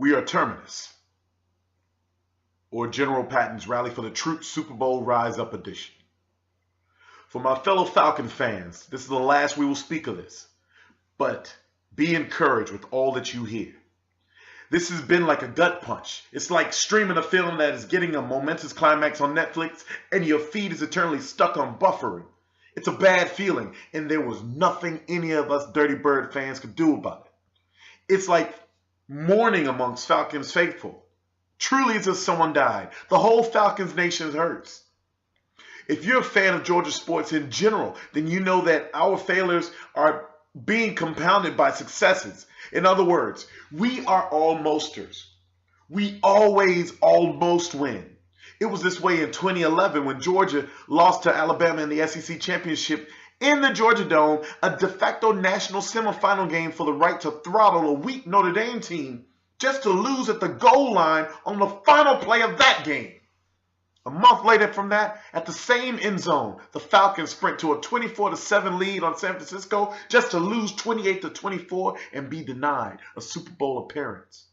We are Terminus, or General Patton's Rally for the Troops Super Bowl Rise Up Edition. For my fellow Falcon fans, this is the last we will speak of this, but be encouraged with all that you hear. This has been like a gut punch. It's like streaming a film that is getting a momentous climax on Netflix and your feed is eternally stuck on buffering. It's a bad feeling, and there was nothing any of us Dirty Bird fans could do about it. It's like mourning amongst Falcons faithful. Truly, it's as if someone died. The whole Falcons nation hurts. If you're a fan of Georgia sports in general, then you know that our failures are being compounded by successes. In other words, we are almosters. We always almost win. It was this way in 2011 when Georgia lost to Alabama in the SEC championship in the Georgia Dome, a de facto national semifinal game for the right to throttle a weak Notre Dame team just to lose at the goal line on the final play of that game. A month later from that, at the same end zone, the Falcons sprint to a 24-7 lead on San Francisco just to lose 28-24 and be denied a Super Bowl appearance.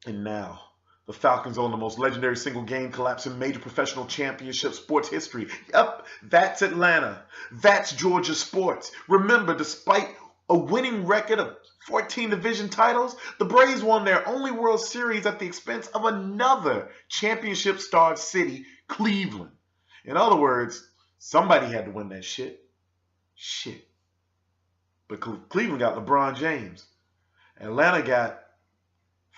And now, the Falcons own the most legendary single game collapse in major professional championship sports history. Yep, that's Atlanta. That's Georgia sports. Remember, despite a winning record of 14 division titles, the Braves won their only World Series at the expense of another championship-starved city, Cleveland. In other words, somebody had to win that shit. But Cleveland got LeBron James. Atlanta got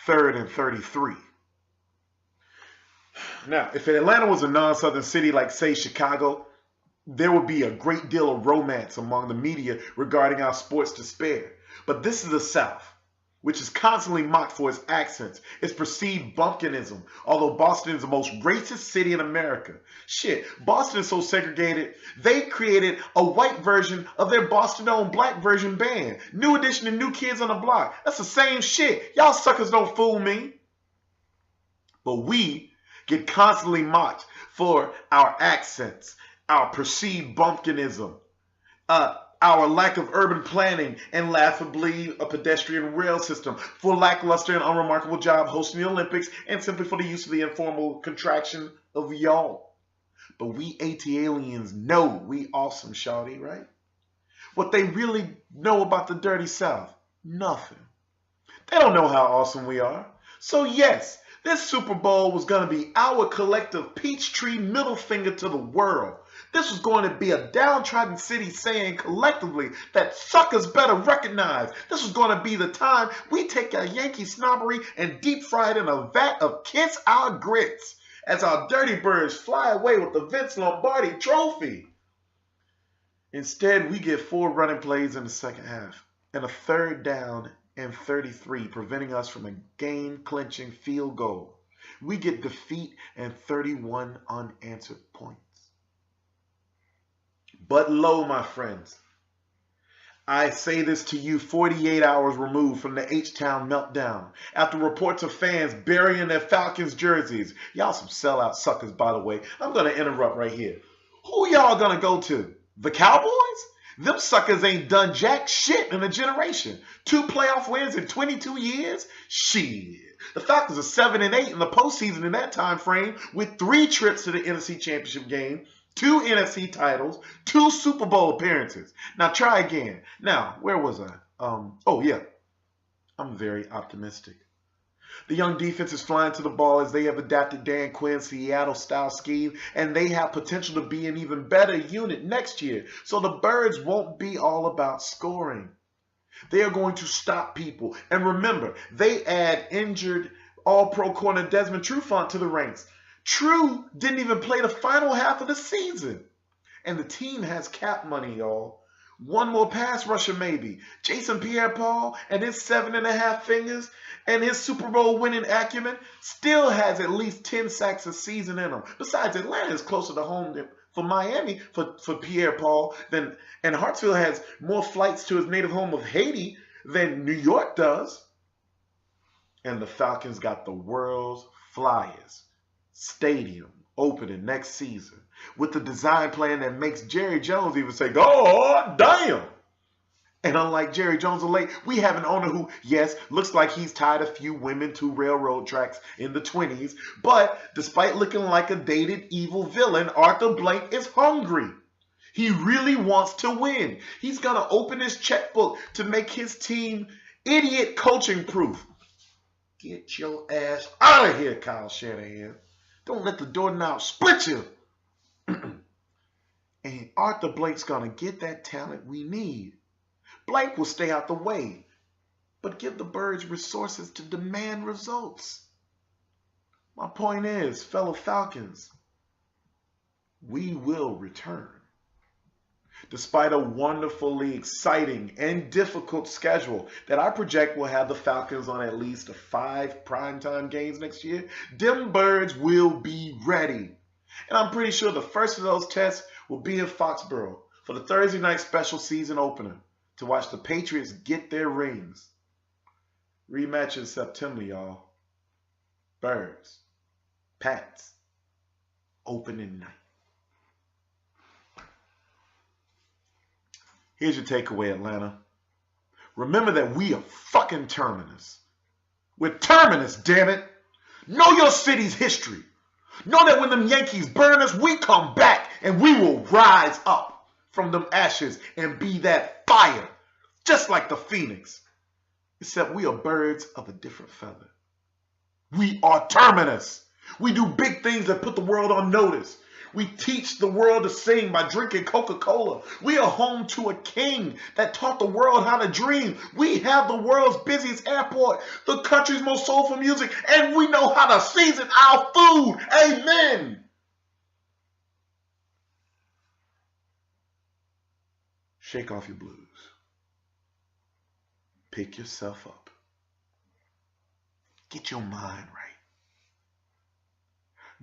3rd and 33. Now, if Atlanta was a non-Southern city like, say, Chicago, there would be a great deal of romance among the media regarding our sports despair. But this is the South, which is constantly mocked for its accents, its perceived bumpkinism, although Boston is the most racist city in America. Shit, Boston is so segregated, they created a white version of their Boston-owned black version band. New Edition and New Kids on the Block. That's the same shit. Y'all suckers don't fool me. But we get constantly mocked for our accents, our perceived bumpkinism, our lack of urban planning, and laughably a pedestrian rail system, for lackluster and unremarkable job hosting the Olympics, and simply for the use of the informal contraction of y'all. But we AT-aliens know we awesome, shawty, right? What they really know about the dirty South? Nothing. They don't know how awesome we are. So yes, this Super Bowl was going to be our collective Peachtree middle finger to the world. This was going to be a downtrodden city saying collectively that suckers better recognize. This was going to be the time we take our Yankee snobbery and deep fry it in a vat of Kiss Our Grits as our dirty birds fly away with the Vince Lombardi trophy. Instead, we get 4 running plays in the second half and a 3rd down and 33, preventing us from a game-clinching field goal. We get defeat and 31 unanswered points. But lo, my friends, I say this to you 48 hours removed from the H-Town meltdown, after reports of fans burying their Falcons jerseys. Y'all some sellout suckers, by the way. I'm going to interrupt right here. Who y'all going to go to? The Cowboys? Them suckers ain't done jack shit in a generation. 2 playoff wins in 22 years? Shit. The Falcons are 7-8 in the postseason in that time frame, with 3 trips to the NFC Championship game, 2 NFC titles, 2 Super Bowl appearances. Now try again. Now, where was I? Oh yeah, I'm very optimistic. The young defense is flying to the ball as they have adapted Dan Quinn's Seattle-style scheme, and they have potential to be an even better unit next year. So the Birds won't be all about scoring. They are going to stop people. And remember, they add injured all-pro corner Desmond Trufant to the ranks. True didn't even play the final half of the season. And the team has cap money, y'all. 1 more pass rusher maybe. Jason Pierre-Paul and his 7.5 fingers and his Super Bowl winning acumen still has at least 10 sacks a season in him. Besides, Atlanta is closer to home for Miami for Pierre-Paul than, and Hartsfield has more flights to his native home of Haiti than New York does. And the Falcons got the world's flyest stadium opening next season with the design plan that makes Jerry Jones even say, "God damn!" And unlike Jerry Jones of late, we have an owner who, yes, looks like he's tied a few women to railroad tracks in the 20s, but despite looking like a dated evil villain, Arthur Blank is hungry. He really wants to win. He's going to open his checkbook to make his team idiot coaching proof. Get your ass out of here, Kyle Shanahan. Don't let the doorknob split you. And Arthur Blank's going to get that talent we need. Blank will stay out the way, but give the Birds resources to demand results. My point is, fellow Falcons, we will return. Despite a wonderfully exciting and difficult schedule that I project will have the Falcons on at least 5 primetime games next year, them Birds will be ready. And I'm pretty sure the first of those tests will be in Foxborough for the Thursday night special season opener to watch the Patriots get their rings. Rematch in September, y'all. Birds, Pats, opening night. Here's your takeaway, Atlanta. Remember that we are fucking Terminus. We're Terminus, damn it. Know your city's history. Know that when them Yankees burn us, we come back and we will rise up from them ashes and be that fire, just like the phoenix. Except we are birds of a different feather. We are Terminus. We do big things that put the world on notice. We teach the world to sing by drinking Coca-Cola. We are home to a king that taught the world how to dream. We have the world's busiest airport, the country's most soulful music, and we know how to season our food. Amen. Shake off your blues. Pick yourself up. Get your mind right.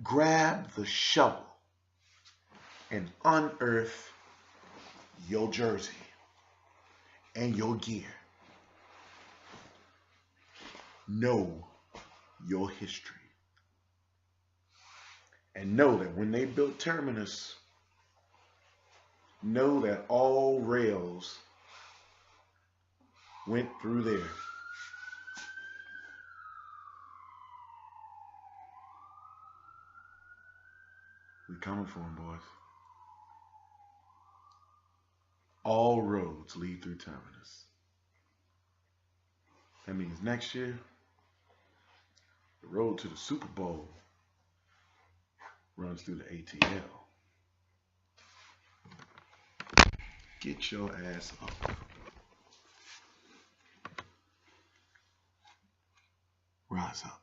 Grab the shovel and unearth your jersey and your gear. Know your history. And know that when they built Terminus, know that all rails went through there. We coming for them, boys. All roads lead through Terminus. That means next year, the road to the Super Bowl runs through the ATL. Get your ass up. Rise up.